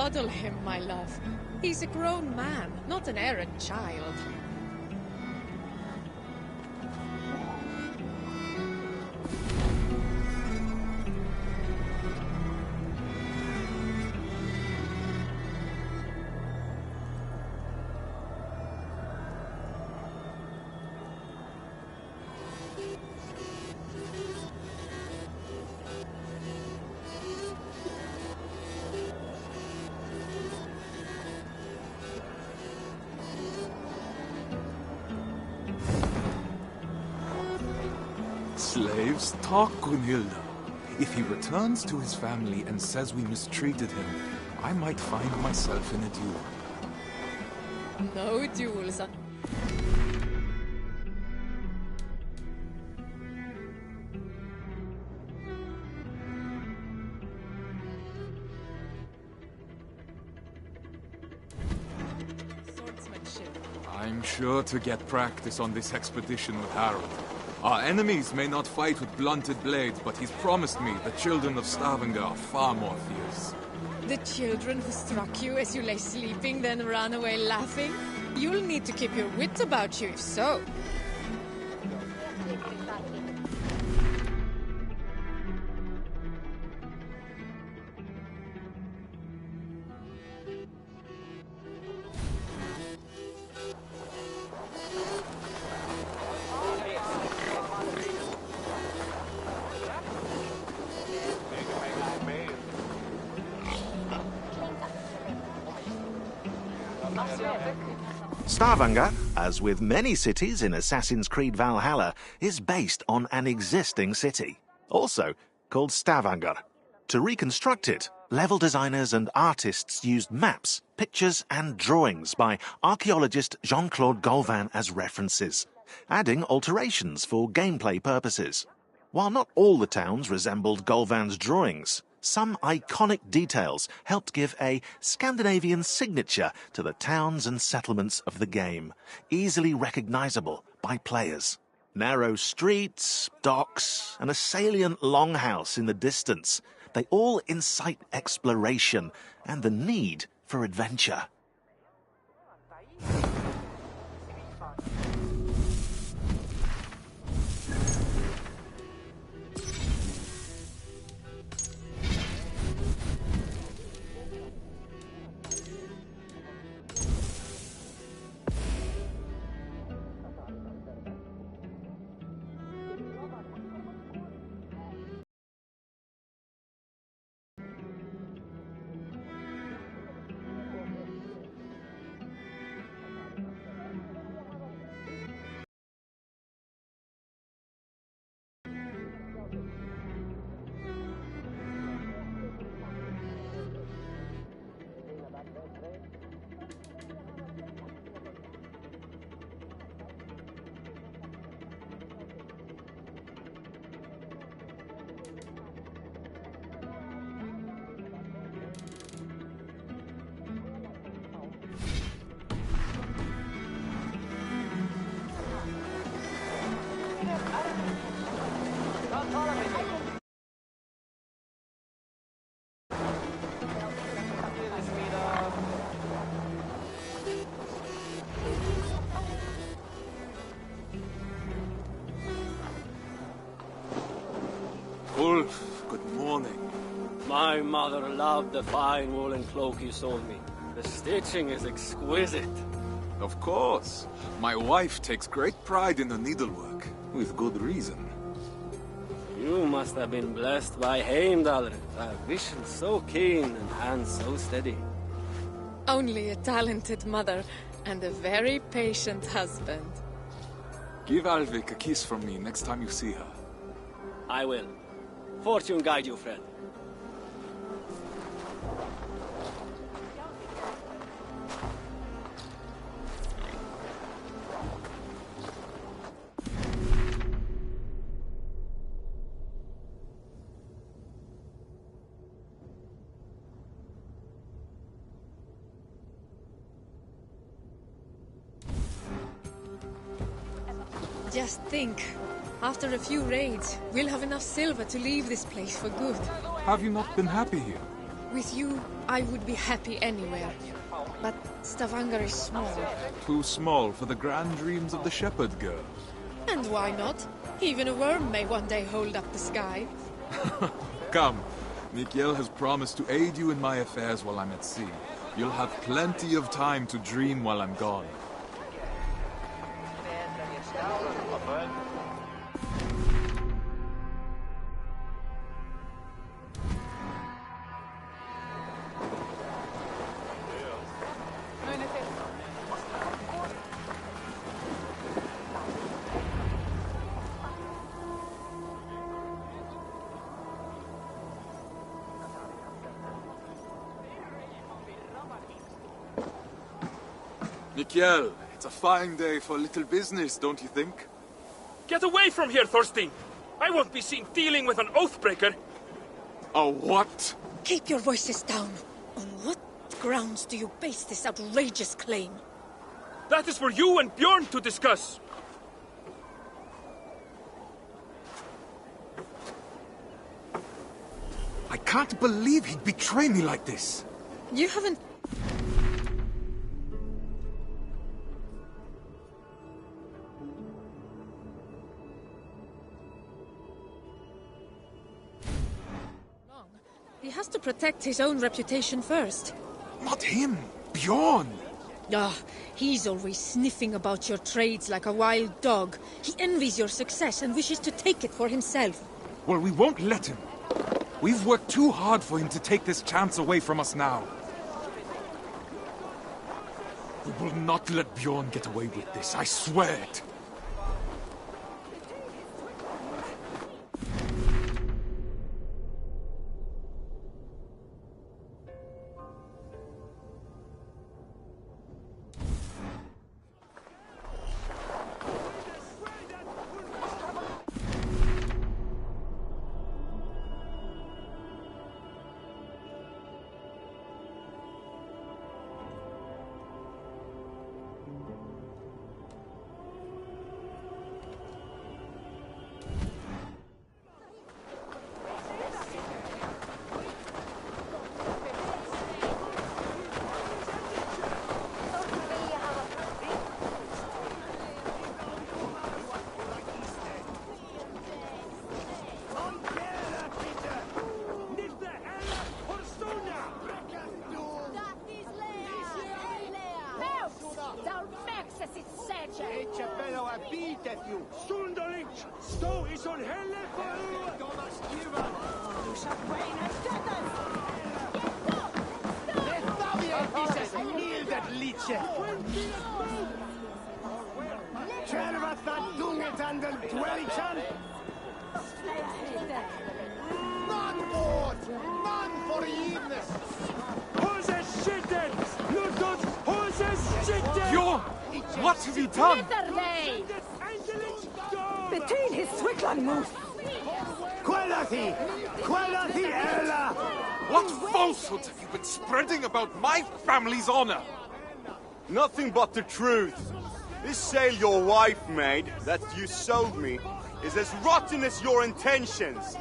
coddle him, my love. He's a grown man, not an errant child. Slaves, talk, Gunhilda. If he returns to his family and says we mistreated him, I might find myself in a duel. No duels. Swordsmanship. I'm sure to get practice on this expedition with Harold. Our enemies may not fight with blunted blades, but he's promised me the children of Stavanger are far more fierce. The children who struck you as you lay sleeping, then ran away laughing? You'll need to keep your wits about you if so. Stavanger, as with many cities in Assassin's Creed Valhalla, is based on an existing city, also called Stavanger. To reconstruct it, level designers and artists used maps, pictures and drawings by archaeologist Jean-Claude Golvan as references, adding alterations for gameplay purposes. While not all the towns resembled Golvan's drawings, some iconic details helped give a Scandinavian signature to the towns and settlements of the game, easily recognizable by players. Narrow streets, docks, and a salient longhouse in the distance, they all incite exploration and the need for adventure. Ulf, good morning. My mother loved the fine woolen cloak you sold me. The stitching is exquisite. Of course. My wife takes great pride in the needlework, with good reason. You must have been blessed by Heimdall, a vision so keen and hands so steady. Only a talented mother and a very patient husband. Give Alvik a kiss from me next time you see her. I will. Fortune guide you, friend. Just think. After a few raids, we'll have enough silver to leave this place for good. Have you not been happy here? With you, I would be happy anywhere. But Stavanger is small. Too small for the grand dreams of the shepherd girl. And why not? Even a worm may one day hold up the sky. Come. Nikiel has promised to aid you in my affairs while I'm at sea. You'll have plenty of time to dream while I'm gone. Nikiel, it's a fine day for little business, don't you think? Get away from here, Thorstein! I won't be seen dealing with an oathbreaker! A what? Keep your voices down. On what grounds do you base this outrageous claim? That is for you and Bjorn to discuss! I can't believe he'd betray me like this. You haven't... He has to protect his own reputation first. Not him, Bjorn. Ah, he's always sniffing about your trades like a wild dog. He envies your success and wishes to take it for himself. Well, we won't let him. We've worked too hard for him to take this chance away from us now. We will not let Bjorn get away with this, I swear it. Bjorn! What have you done? Between his Swickland moose! Ella! What falsehoods have you been spreading about my family's honor? Nothing but the truth. This sail your wife made, that you sold me, is as rotten as your intentions.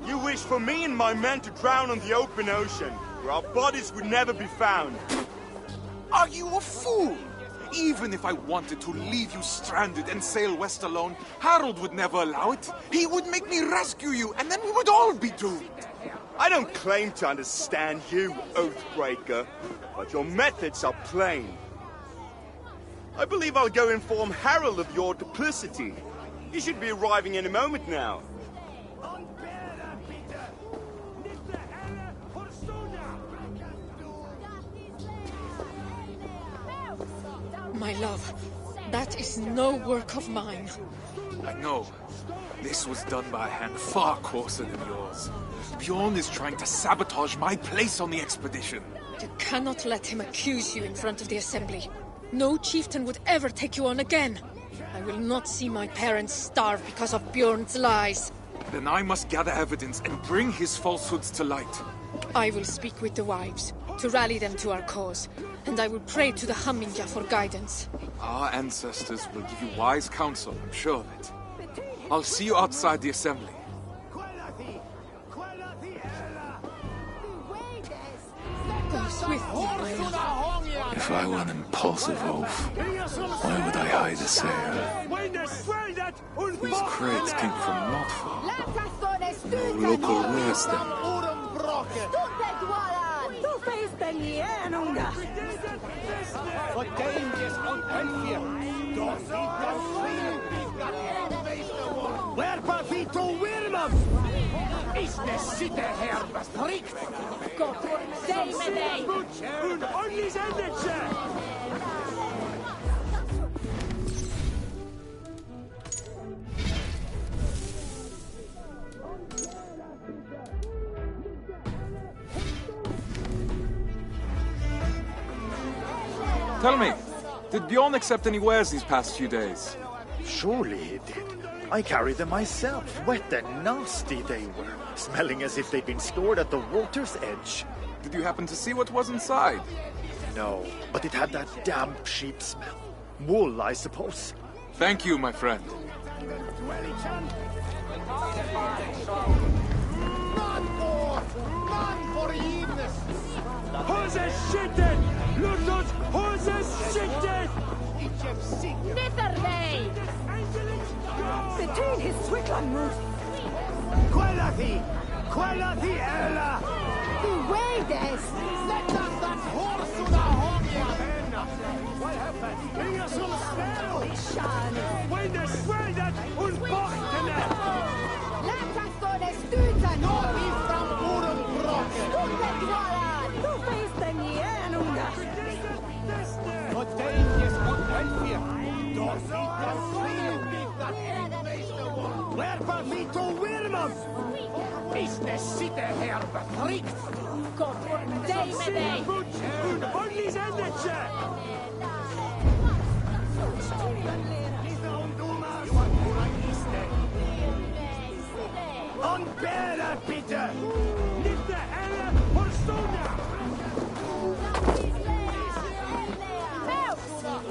You wish for me and my men to drown on the open ocean, where our bodies would never be found. Are you a fool? Even if I wanted to leave you stranded and sail west alone, Harold would never allow it. He would make me rescue you, and then we would all be doomed. I don't claim to understand you, Oathbreaker, but your methods are plain. I believe I'll go inform Harold of your duplicity. He should be arriving any moment now. My love, that is no work of mine. I know. This was done by a hand far coarser than yours. Bjorn is trying to sabotage my place on the expedition. You cannot let him accuse you in front of the assembly. No chieftain would ever take you on again. I will not see my parents starve because of Bjorn's lies. Then I must gather evidence and bring his falsehoods to light. I will speak with the wives, to rally them to our cause, and I will pray to the Hamminja for guidance. Our ancestors will give you wise counsel, I'm sure of it. I'll see you outside the assembly. I were an impulsive oaf, why would I hide a sail? These crates came from not far. No local wares them. Where Vito Wilmam? Is the city here strict? Go for Zaymeday! Und only Tell me, did Bjorn accept any wares these past few days? Surely he did. I carried them myself. Wet and nasty they were, smelling as if they'd been stored at the water's edge. Did you happen to see what was inside? No, but it had that damp sheep smell. Wool, I suppose. Thank you, my friend. Hose shitted! Lutos, hose shitted! Nitherley! Between his Swickland moose! Quality Ella! Bewaides! Let us that horse to the home! What happened? Bring us some spell! When the sweldet und bochtene! Let us go the Stuten! Not he from Urenbrock! Du bist den Jänunga! But dangerous on Elfir! Don't eat the sleep that where Vito Wilmam? Is the city here betrikt? Go for Zaymeday! Und only Zendetje! Unbearer, bitte! Nicht der Helle vor Stunde!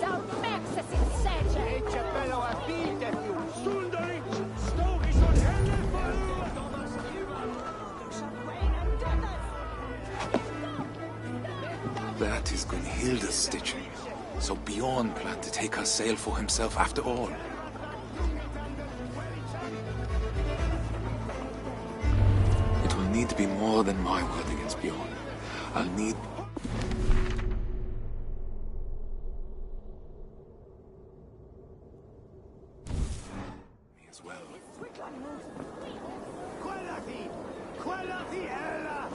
Thou maxes in Sager! Ece bello a finte più! Stunderich! Stogisch und Helle That is Gunhilda's stitching. So Bjorn planned to take her sail for himself after all. It will need to be more than my word against Bjorn. I'll need... me as well. Quality Ella!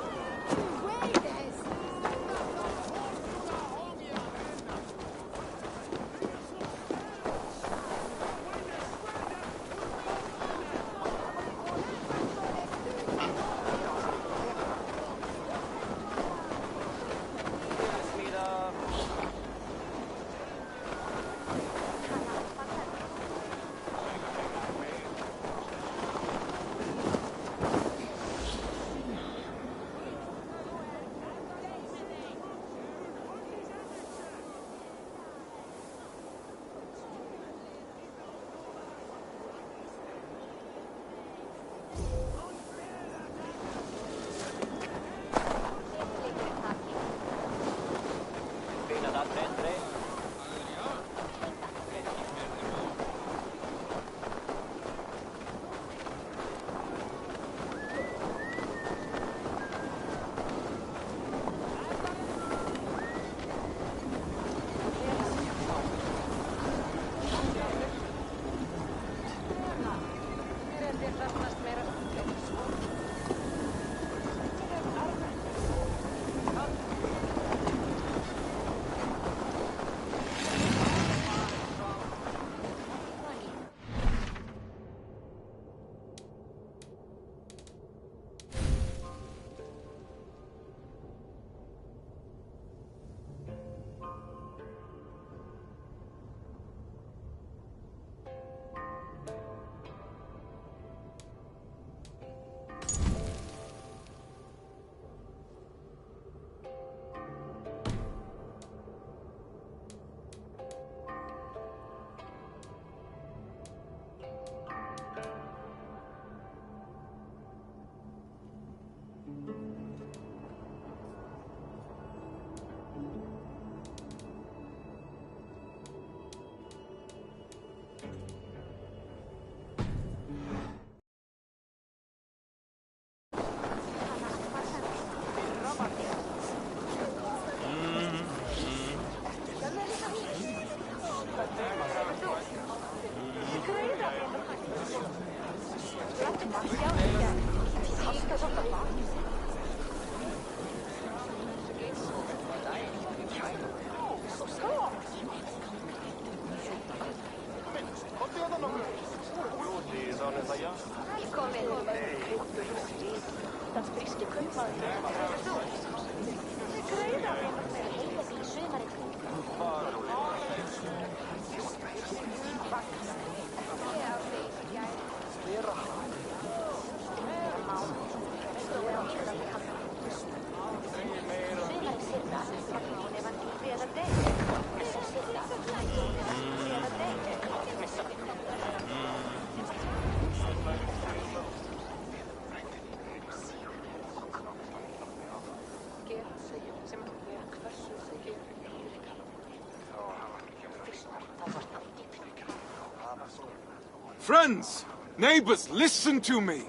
Friends, neighbors, listen to me.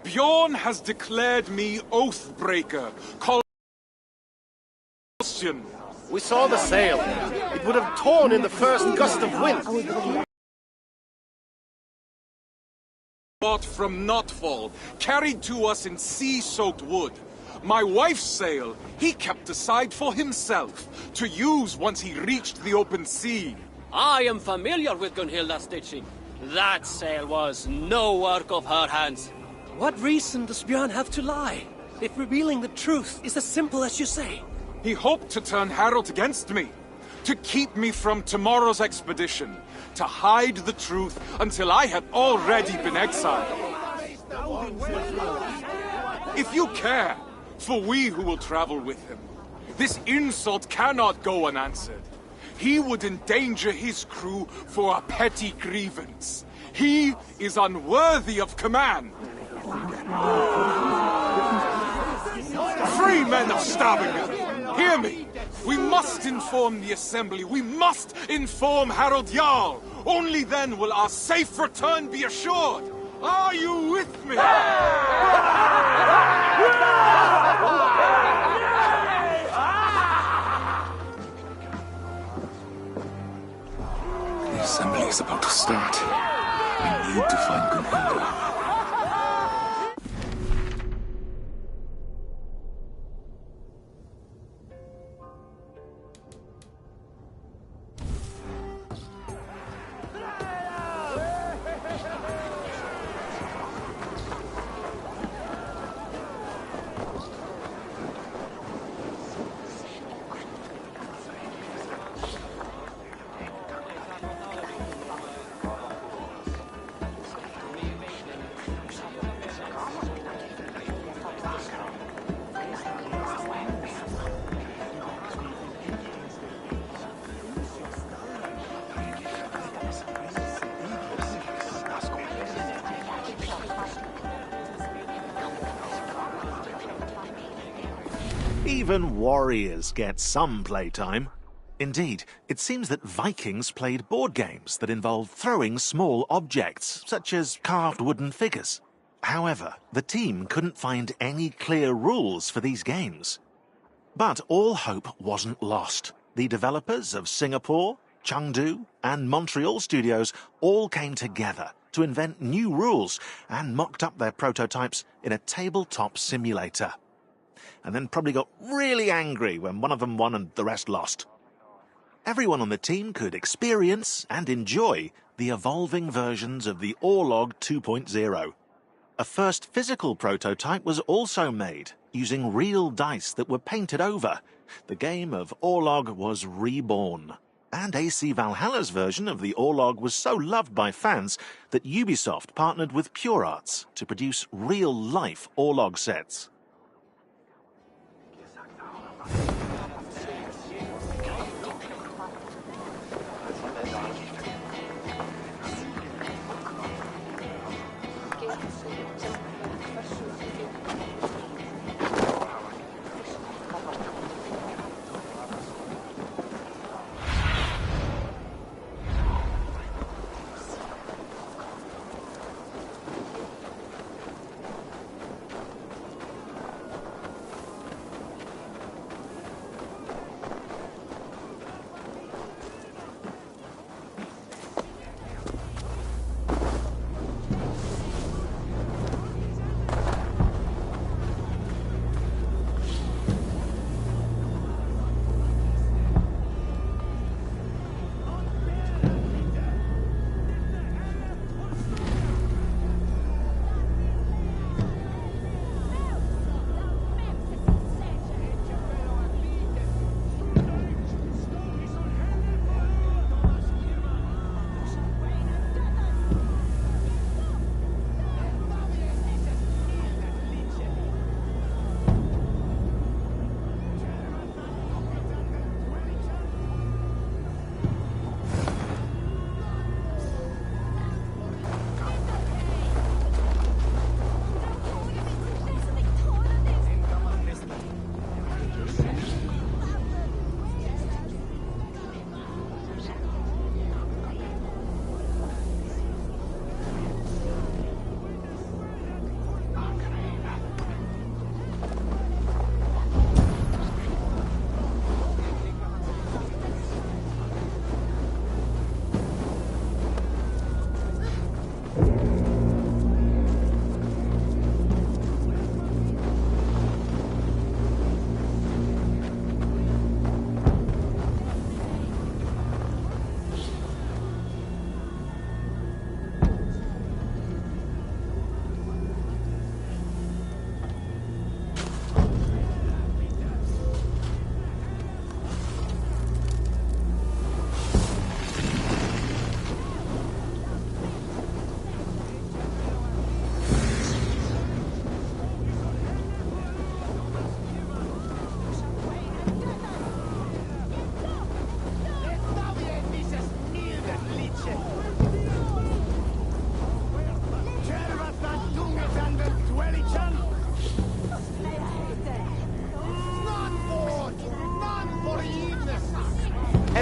Bjorn has declared me Oathbreaker, We saw the sail. It would have torn in the first gust of wind. Bought from Notfall, carried to us in sea-soaked wood. My wife's sail, he kept aside for himself, to use once he reached the open sea. I am familiar with Gunhilda's stitching. That sail was no work of her hands. What reason does Björn have to lie, if revealing the truth is as simple as you say? He hoped to turn Harold against me, to keep me from tomorrow's expedition, to hide the truth until I had already been exiled. If you care for we who will travel with him, this insult cannot go unanswered. He would endanger his crew for a petty grievance. He is unworthy of command. Free men of Stavanger, hear me. We must inform the Assembly. We must inform Harold Jarl. Only then will our safe return be assured. Are you with me? The Assembly is about to start. We need to find Gunhilda. Even warriors get some playtime. Indeed, it seems that Vikings played board games that involved throwing small objects, such as carved wooden figures. However, the team couldn't find any clear rules for these games. But all hope wasn't lost. The developers of Singapore, Chengdu, and Montreal studios all came together to invent new rules and mocked up their prototypes in a tabletop simulator. And then probably got really angry when one of them won and the rest lost. Everyone on the team could experience and enjoy the evolving versions of the Orlog 2.0. A first physical prototype was also made, using real dice that were painted over. The game of Orlog was reborn. And AC Valhalla's version of the Orlog was so loved by fans that Ubisoft partnered with Pure Arts to produce real-life Orlog sets.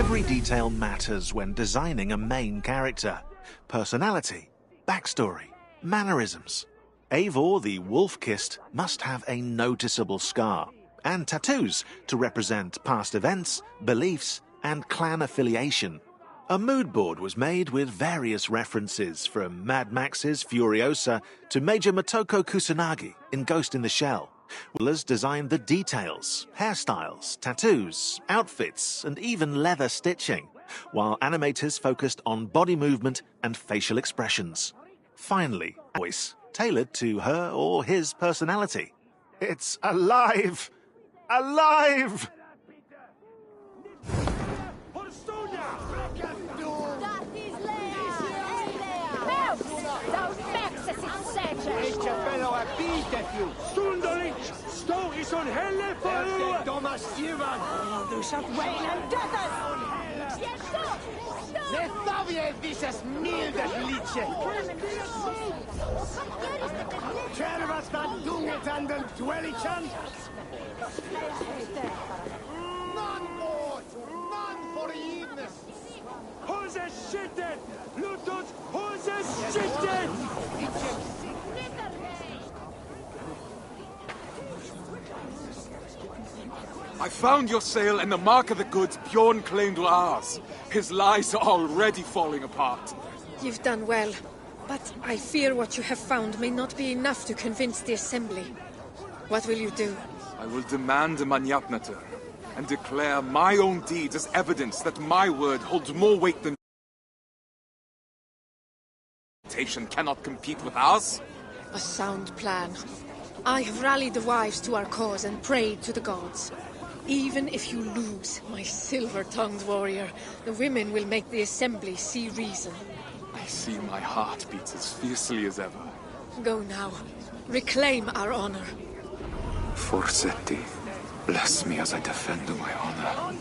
Every detail matters when designing a main character. Personality, backstory, mannerisms. Eivor the Wolf-Kissed must have a noticeable scar, and tattoos to represent past events, beliefs, and clan affiliation. A mood board was made with various references from Mad Max's Furiosa to Major Motoko Kusanagi in Ghost in the Shell. Willers designed the details, hairstyles, tattoos, outfits, and even leather stitching, while animators focused on body movement and facial expressions. Finally, voice tailored to her or his personality. It's alive! Alive! Stå i sån helle för du satt vägen dödas! Detta vi är visas mildas liche! Kärvasta dungetanden dwellichan! None forgiveness! Who's a shithead? Lutos, who's a shithead? I found your sail and the mark of the goods Bjorn claimed were ours. His lies are already falling apart. You've done well, but I fear what you have found may not be enough to convince the Assembly. What will you do? I will demand a Manyapnater and declare my own deeds as evidence that my word holds more weight than cannot compete with ours. A sound plan. I have rallied the wives to our cause and prayed to the gods. Even if you lose, my silver-tongued warrior, the women will make the Assembly see reason. I see my heart beats as fiercely as ever. Go now. Reclaim our honor. Forsetti, bless me as I defend my honor.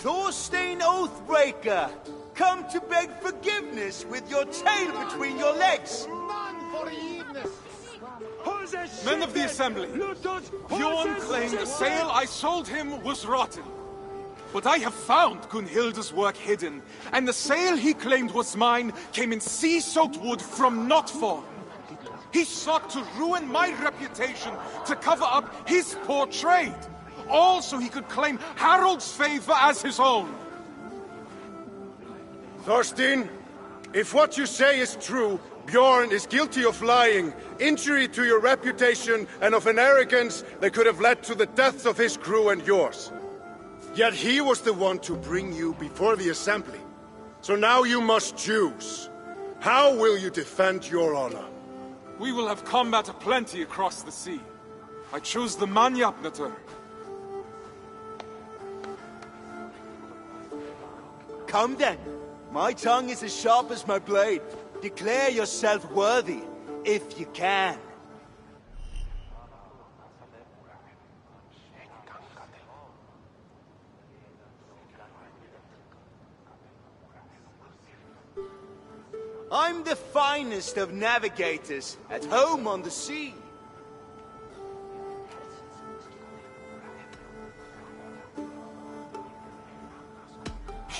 Thorstein Oathbreaker! Come to beg forgiveness with your tail between your legs! Men of the Assembly, Bjorn claimed the sail I sold him was rotten. But I have found Gunhilda's work hidden, and the sail he claimed was mine came in sea-soaked wood from Notforn. He sought to ruin my reputation to cover up his poor trade, all so he could claim Harold's favor as his own. Thorstein, if what you say is true, Bjorn is guilty of lying, injury to your reputation, and of an arrogance that could have led to the deaths of his crew and yours. Yet he was the one to bring you before the Assembly. So now you must choose. How will you defend your honor? We will have combat aplenty across the sea. I choose the Manyapnater. Come then. My tongue is as sharp as my blade. Declare yourself worthy, if you can. I'm the finest of navigators, at home on the sea.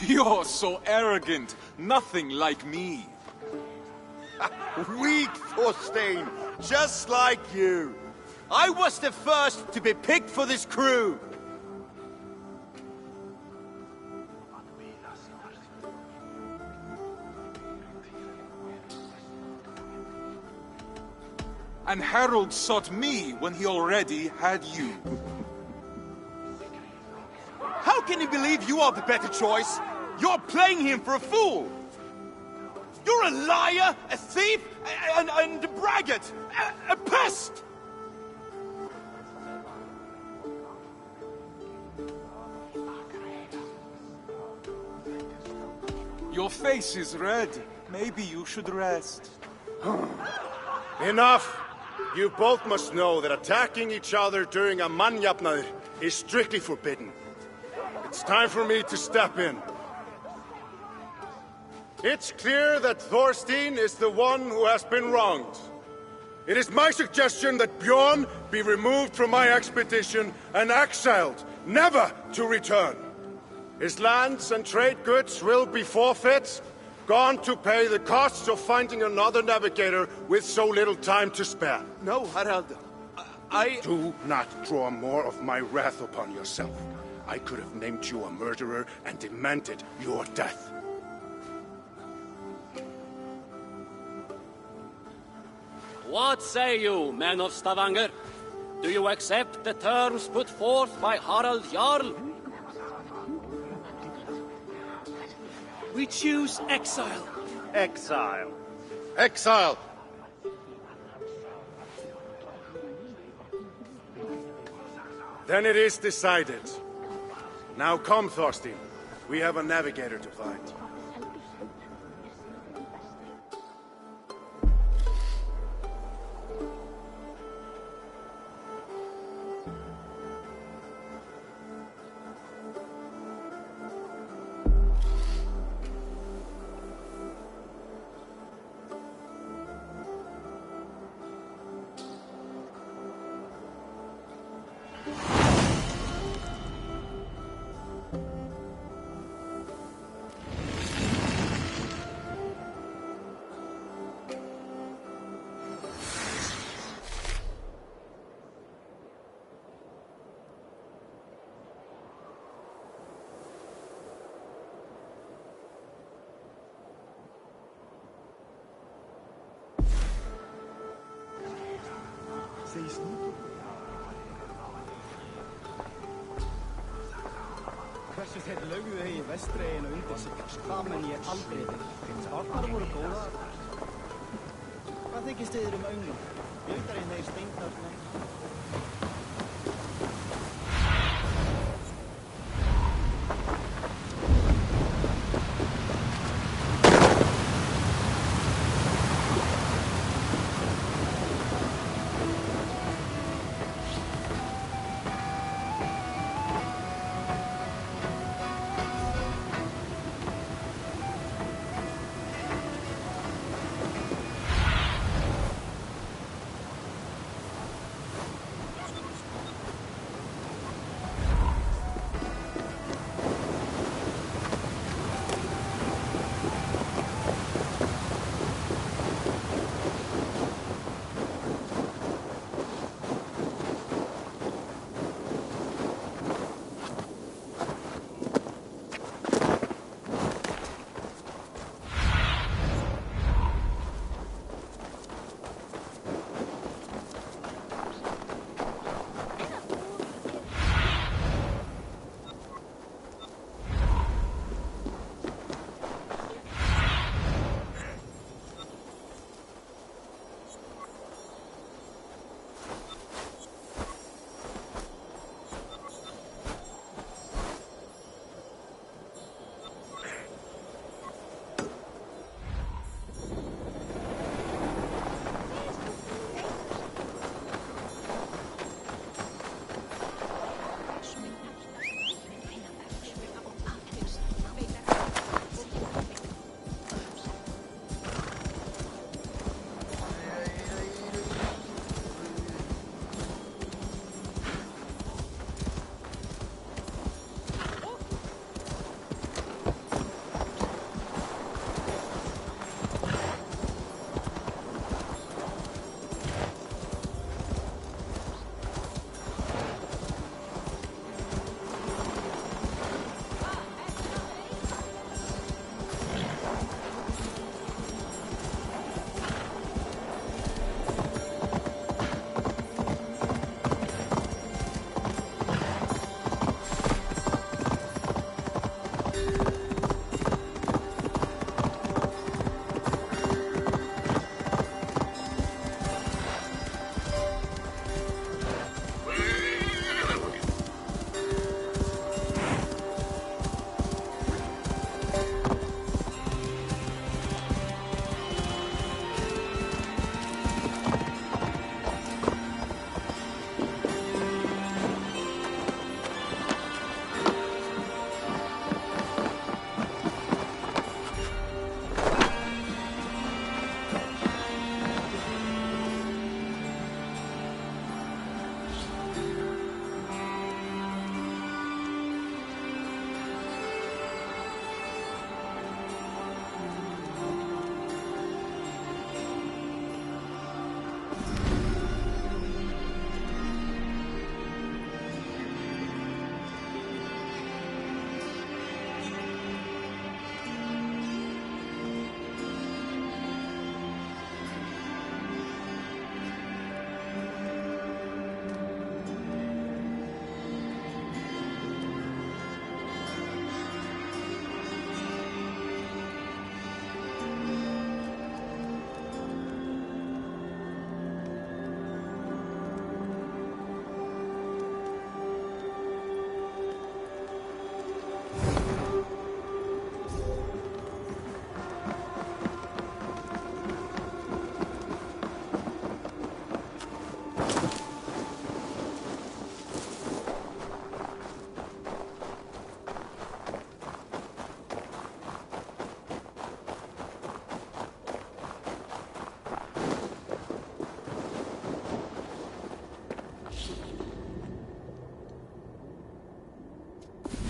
You're so arrogant, nothing like me. Weak, Thorstein, just like you. I was the first to be picked for this crew. And Harold sought me when he already had you. How can he believe you are the better choice? You're playing him for a fool! You're a liar, a thief, and a braggart! A pest! Your face is red. Maybe you should rest. Enough! You both must know that attacking each other during a mannjafnaður is strictly forbidden. It's time for me to step in. It's clear that Thorstein is the one who has been wronged. It is my suggestion that Bjorn be removed from my expedition and exiled, never to return. His lands and trade goods will be forfeit, gone to pay the costs of finding another navigator with so little time to spare. No, Harald. Do not draw more of my wrath upon yourself. I could have named you a murderer and demanded your death. What say you, men of Stavanger? Do you accept the terms put forth by Harald Jarl? We choose exile. Exile. Exile! Then it is decided. Now come, Thorstein. We have a navigator to find. Hversu þeir lögðu í vestreginu undir sig, það menn ég aldrei til. Spárnar voru góðar. Hvað þykist þið önglum? Bjöldar þeir steindarna.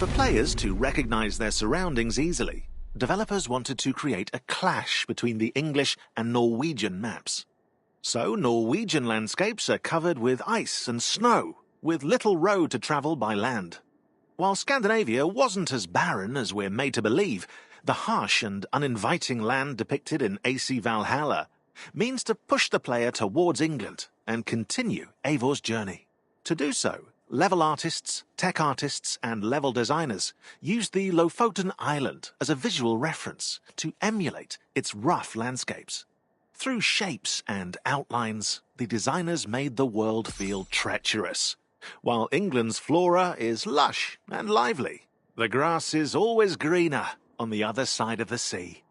For players to recognize their surroundings easily, developers wanted to create a clash between the English and Norwegian maps. So Norwegian landscapes are covered with ice and snow, with little road to travel by land. While Scandinavia wasn't as barren as we're made to believe, the harsh and uninviting land depicted in AC Valhalla means to push the player towards England and continue Eivor's journey. To do so, level artists, tech artists, and level designers used the Lofoten Island as a visual reference to emulate its rough landscapes. Through shapes and outlines, the designers made the world feel treacherous. While England's flora is lush and lively, the grass is always greener on the other side of the sea.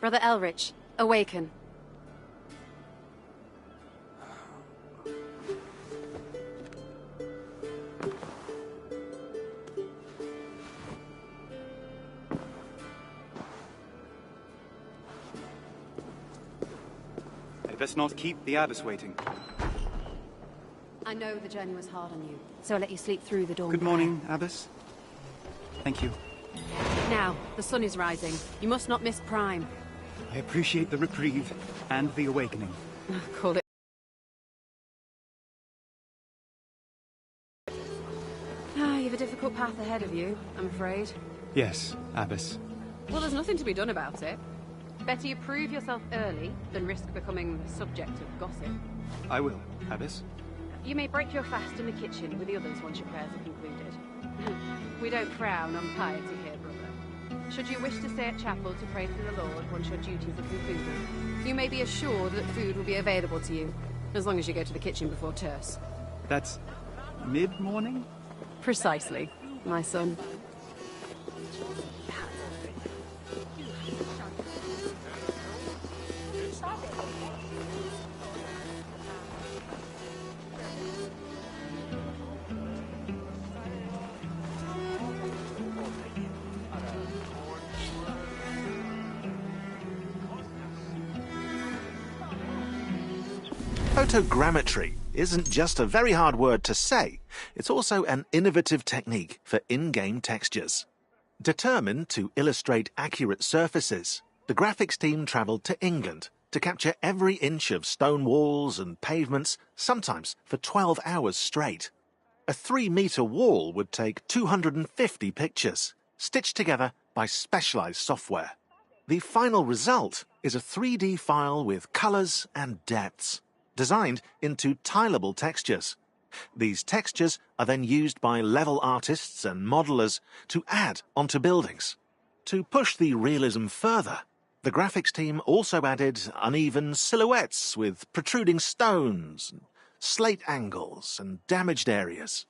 Brother Elrich, awaken. I'd best not keep the abbess waiting. I know the journey was hard on you, so I'll let you sleep through the dawn. Good morning, abbess. Thank you. Now, the sun is rising. You must not miss Prime. I appreciate the reprieve and the awakening. Call it. You have a difficult path ahead of you, I'm afraid. Yes, abbess. Well, there's nothing to be done about it. Better you prove yourself early than risk becoming the subject of gossip. I will, abbess. You may break your fast in the kitchen with the others once your prayers are concluded. We don't frown on piety here, brother. Should you wish to stay at chapel to pray to the Lord once your duties are concluded, you may be assured that food will be available to you, as long as you go to the kitchen before terce. That's mid-morning? Precisely, my son. Photogrammetry isn't just a very hard word to say, it's also an innovative technique for in-game textures. Determined to illustrate accurate surfaces, the graphics team travelled to England to capture every inch of stone walls and pavements, sometimes for 12 hours straight. A 3-metre wall would take 250 pictures, stitched together by specialised software. The final result is a 3D file with colours and depths, designed into tileable textures. These textures are then used by level artists and modelers to add onto buildings. To push the realism further, the graphics team also added uneven silhouettes with protruding stones, slate angles and damaged areas.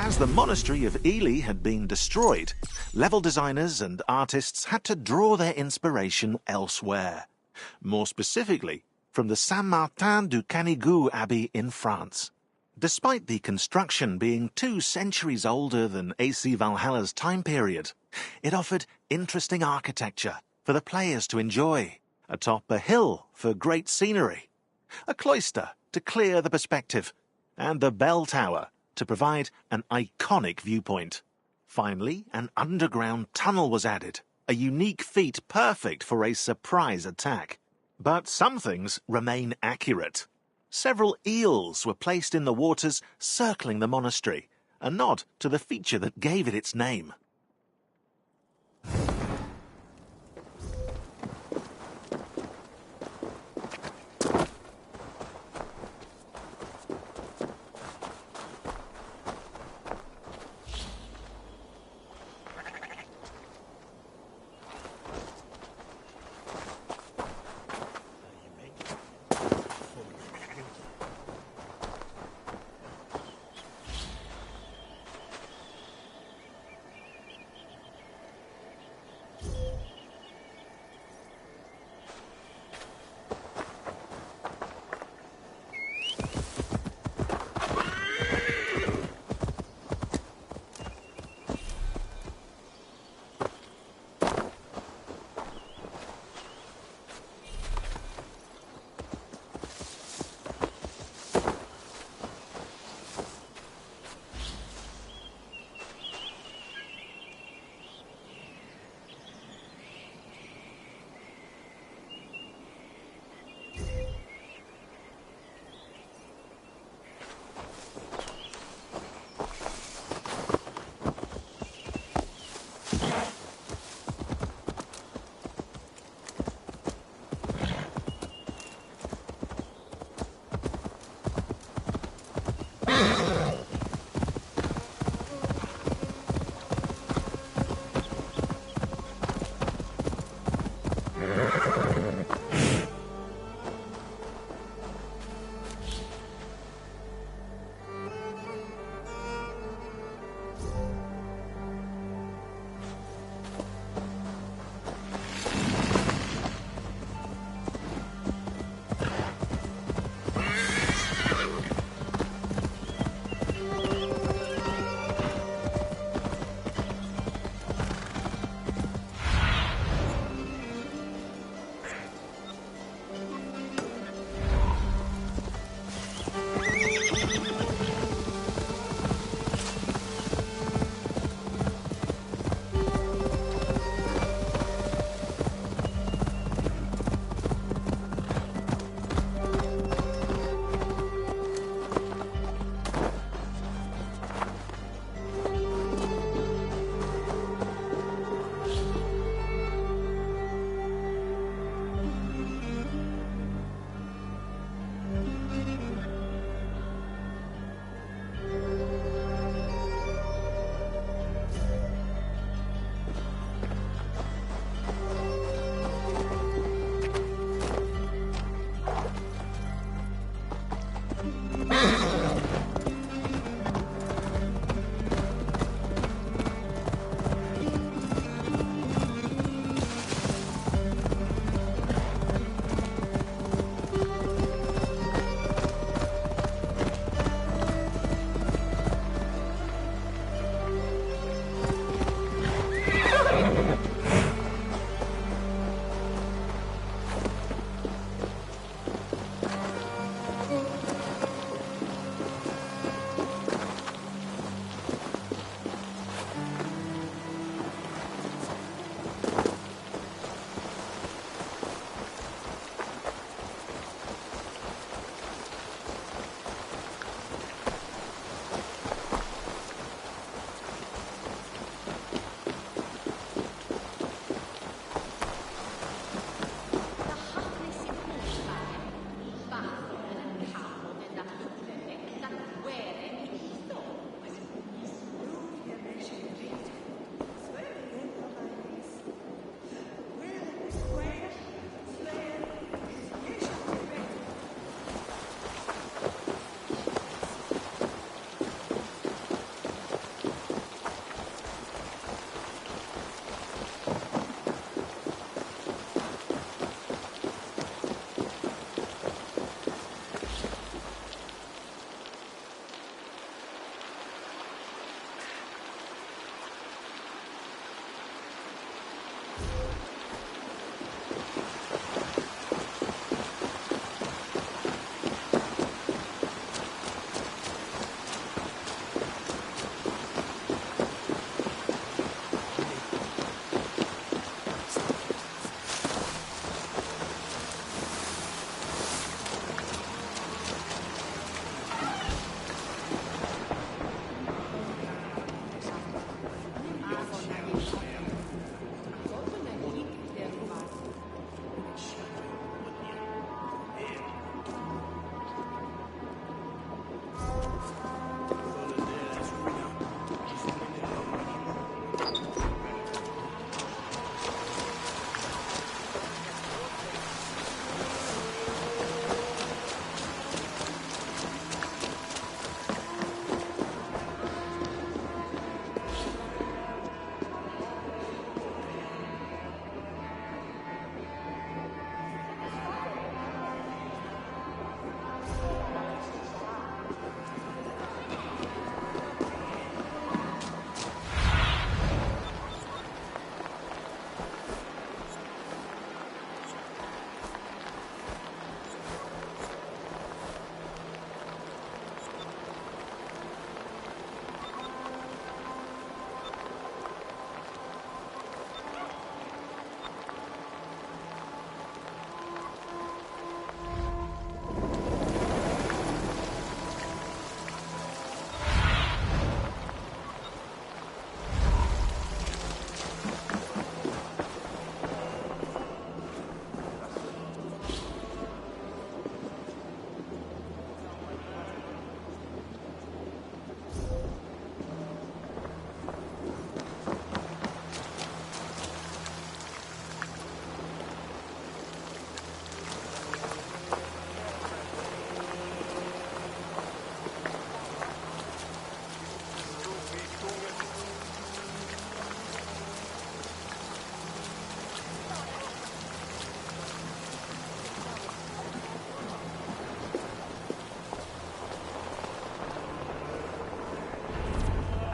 As the monastery of Ely had been destroyed, level designers and artists had to draw their inspiration elsewhere. More specifically, from the Saint-Martin du Canigou Abbey in France. Despite the construction being 2 centuries older than AC Valhalla's time period, it offered interesting architecture for the players to enjoy, atop a hill for great scenery, a cloister to clear the perspective, and the bell tower to provide an iconic viewpoint. Finally, an underground tunnel was added, a unique feat perfect for a surprise attack. But some things remain accurate. Several eels were placed in the waters circling the monastery, a nod to the feature that gave it its name.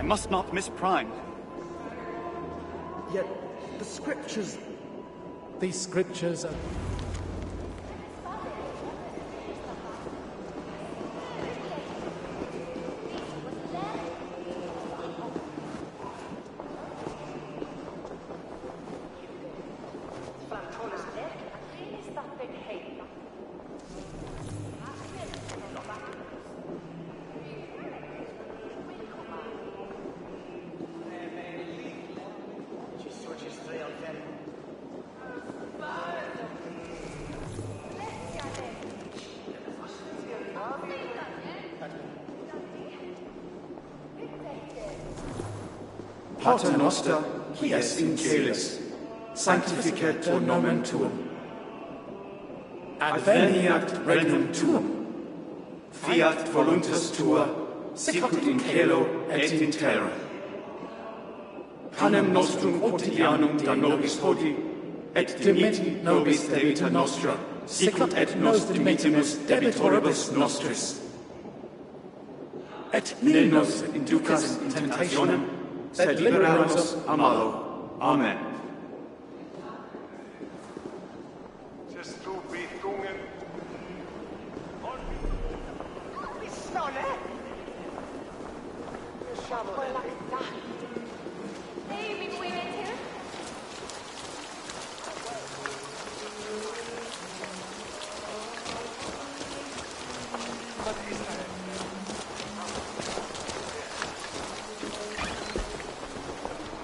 must not miss Prime. Yet the scriptures... These scriptures are... Pater noster, qui es in celis, sanctificetur nomen tuum. Adveniat regnum tuum. Fiat voluntas tua, sicut in cielo et in terra. Panem nostrum quotidianum da nobis hodie, et dimitti nobis debita nostra, sicut et nos dimittimus debitoribus nostris. Et ne nos inducas in tentationem, sed libera nos a malo. Amen.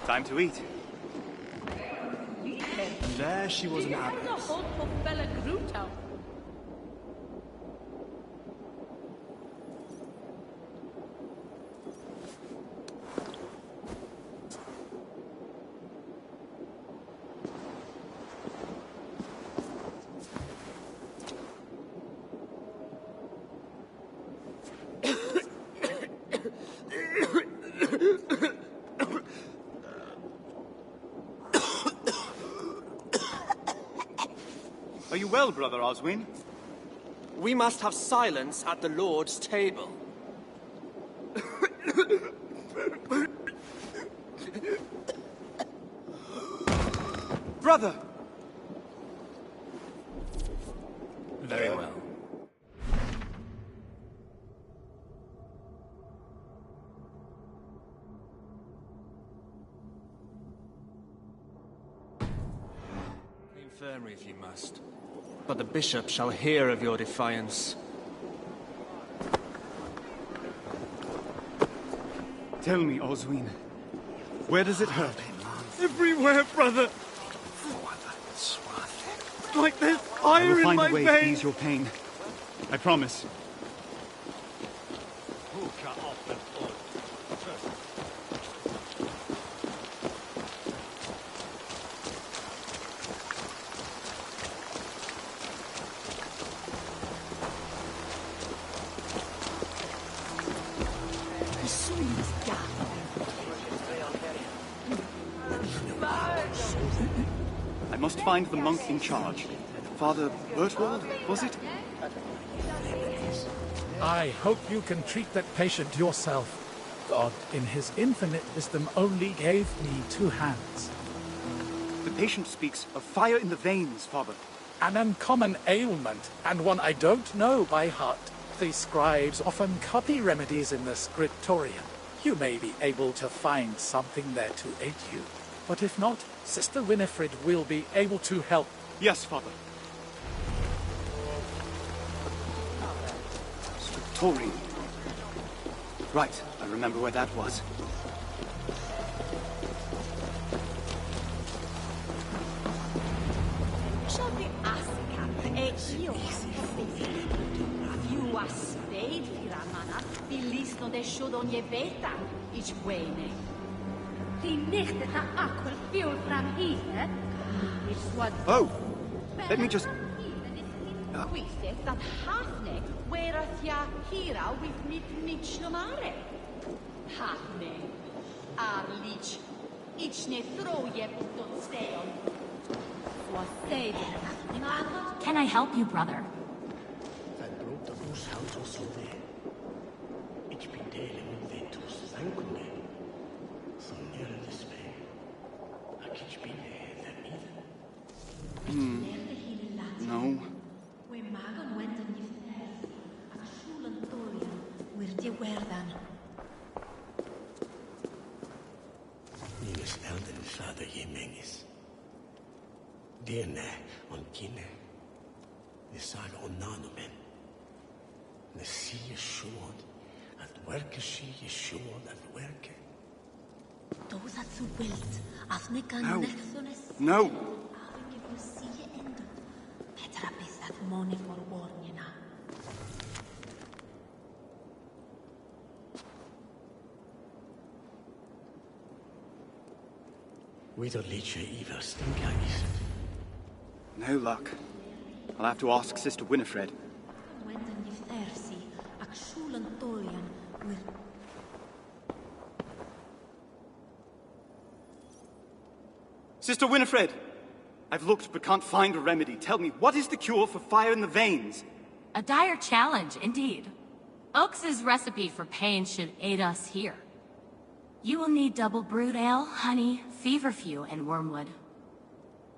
Time to eat. And there she was an abbess. Are you well, Brother Oswin? We must have silence at the Lord's table. Brother! Very well. The infirmary if you must. But the bishop shall hear of your defiance. Tell me, Oswin, where does it hurt? Everywhere, brother! Like there's I fire will in find my a way to veins! ease your pain. I promise. I must find the monk in charge. Father Bertwald, was it? I hope you can treat that patient yourself. God, in his infinite wisdom, only gave me 2 hands. The patient speaks of fire in the veins, Father. An uncommon ailment, and one I don't know by heart. The scribes often copy remedies in the scriptorium. You may be able to find something there to aid you. But if not, Sister Winifred will be able to help. Yes, Father. Scriptorium. Right, I remember where that was. Oh, let me just... Can I help you, brother? No. Minus elden sada je mengis. Dene on kine. Nisal on nanomen. Nesi Yeshua. At werke si Yeshua at werke. Those at the wilt. Afnekan No. nexones. No. Petrapis at money for warnina. Wider liche Eva stinka is. No luck. I'll have to ask Sister Winifred. Wenden if Ersi, Axulan Torian, will. Sister Winifred! I've looked but can't find a remedy. Tell me, what is the cure for fire in the veins? A dire challenge, indeed. Oakes' recipe for pain should aid us here. You will need double brewed ale, honey, feverfew, and wormwood.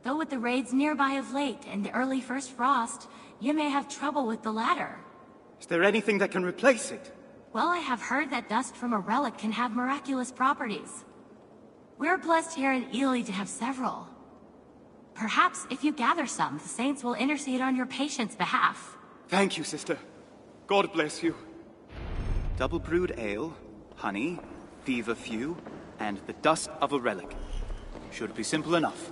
Though with the raids nearby of late and the early first frost, you may have trouble with the latter. Is there anything that can replace it? Well, I have heard that dust from a relic can have miraculous properties. We're blessed here in Ely to have several. Perhaps if you gather some, the saints will intercede on your patient's behalf. Thank you, sister. God bless you. Double brewed ale, honey, feverfew, and the dust of a relic. Should be simple enough.